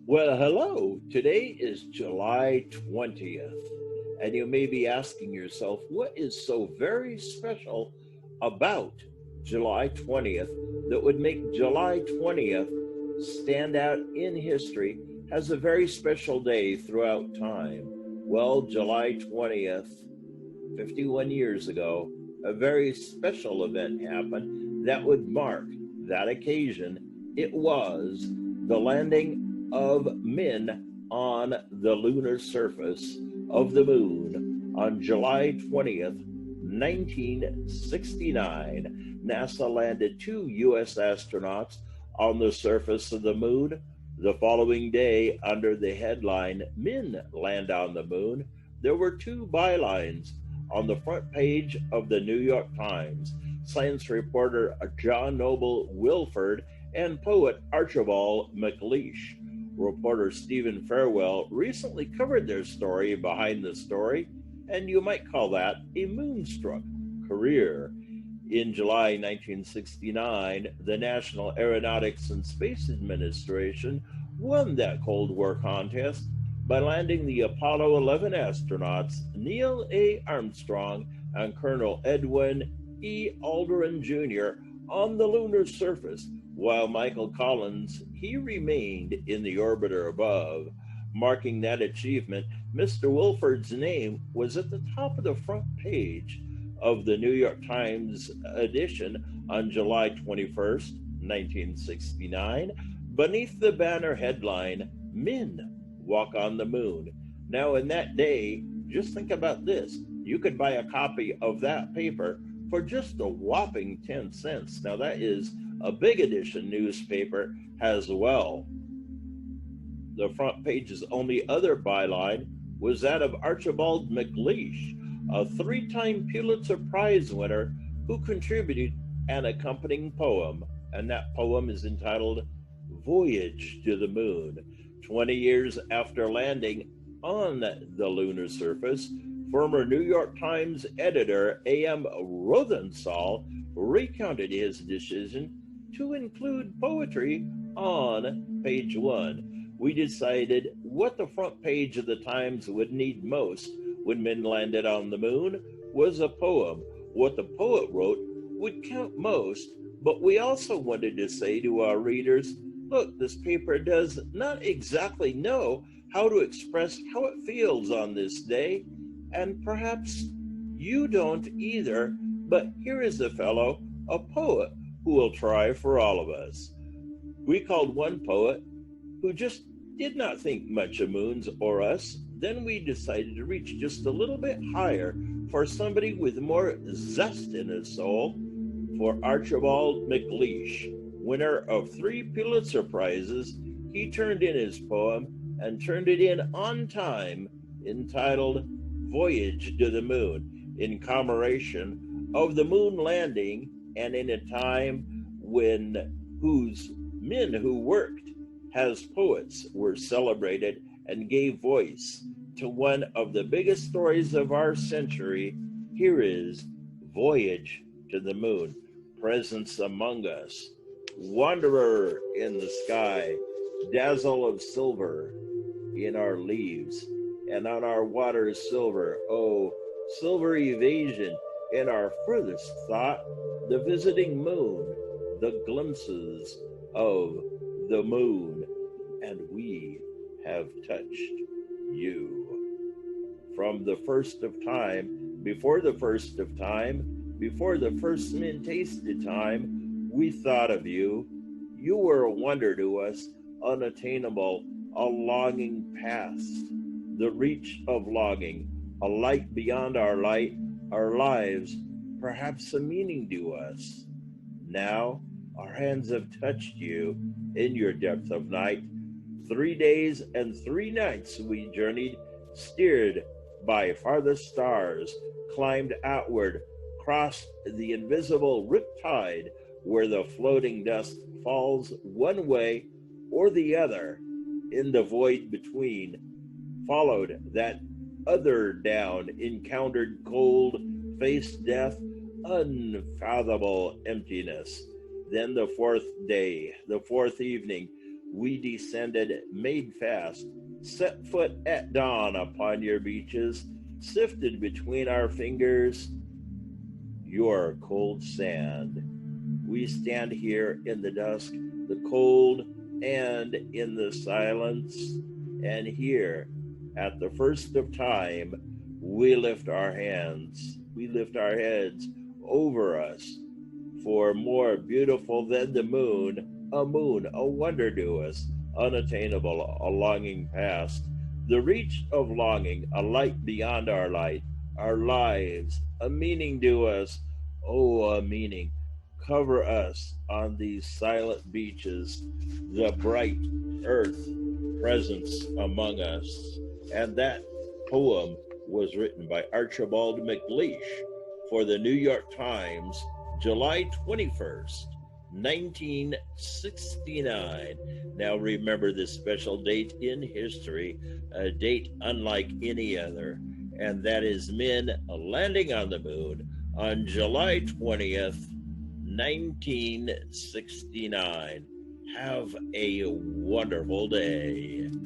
Well, hello. Today is July 20th, and you may be asking yourself, what is so very special about July 20th that would make July 20th stand out in history as a very special day throughout time? Well, July 20th, 51 years ago, a very special event happened that would mark that occasion. It was the landing of men on the lunar surface of the moon on July 20th, 1969. NASA landed two U.S. astronauts on the surface of the moon. The following day, under the headline, Men Land on the Moon, there were two bylines on the front page of the New York Times. Science reporter John Noble Wilford and poet Archibald MacLeish. Reporter Stephen Farewell recently covered their story behind the story, and you might call that a moonstruck career. In July 1969, the National Aeronautics and Space Administration won that Cold War contest by landing the Apollo 11 astronauts Neil A. Armstrong and Colonel Edwin E. Aldrin Jr. on the lunar surface, while Michael Collins, he remained in the orbiter above. Marking that achievement, Mr. Wilford's name was at the top of the front page of the New York Times edition on July 21st, 1969, beneath the banner headline, Men Walk on the Moon. Now, in that day, just think about this. You could buy a copy of that paper for just a whopping 10 cents. Now, that is a big edition newspaper as well. The front page's only other byline was that of Archibald MacLeish, a three-time Pulitzer Prize winner who contributed an accompanying poem, and that poem is entitled Voyage to the Moon. 20 years after landing on the lunar surface, former New York Times editor A.M. Rothenthal recounted his decision to include poetry on page one. We decided what the front page of the Times would need most when men landed on the moon was a poem. What the poet wrote would count most, but we also wanted to say to our readers, look, this paper does not exactly know how to express how it feels on this day, and perhaps you don't either, but here is a fellow, a poet, who will try for all of us. We called one poet who just did not think much of moons or us. Then we decided to reach just a little bit higher for somebody with more zest in his soul, for Archibald MacLeish, winner of 3 Pulitzer Prizes. He turned in his poem and turned it in on time, entitled Voyage to the Moon, in commemoration of the moon landing and in a time when whose men who worked as poets were celebrated and gave voice to one of the biggest stories of our century. Here is Voyage to the Moon, presence among us, wanderer in the sky, dazzle of silver in our leaves, and on our waters silver, oh, silver evasion in our furthest thought, the visiting moon, the glimpses of the moon, and we have touched you. From the first of time, before the first of time, before the first men tasted time, we thought of you. You were a wonder to us, unattainable, a longing past, the reach of longing, a light beyond our light, our lives, perhaps a meaning to us. Now, our hands have touched you in your depth of night. 3 days and 3 nights we journeyed, steered by farthest stars, climbed outward, crossed the invisible riptide where the floating dust falls one way or the other in the void between, followed that other down, encountered cold, faced death, unfathomable emptiness. Then the 4th day, the 4th evening, we descended, made fast, set foot at dawn upon your beaches, sifted between our fingers your cold sand. We stand here in the dusk, the cold, and in the silence, and here, at the first of time, we lift our hands, we lift our heads over us, for more beautiful than the moon, a wonder to us, unattainable, a longing past, the reach of longing, a light beyond our lives, a meaning to us, oh, a meaning. Cover us on these silent beaches, the bright earth presence among us. And that poem was written by Archibald MacLeish for the New York Times, July 21st, 1969. Now remember this special date in history, a date unlike any other, and that is men landing on the moon on July 20th, 1969. Have a wonderful day.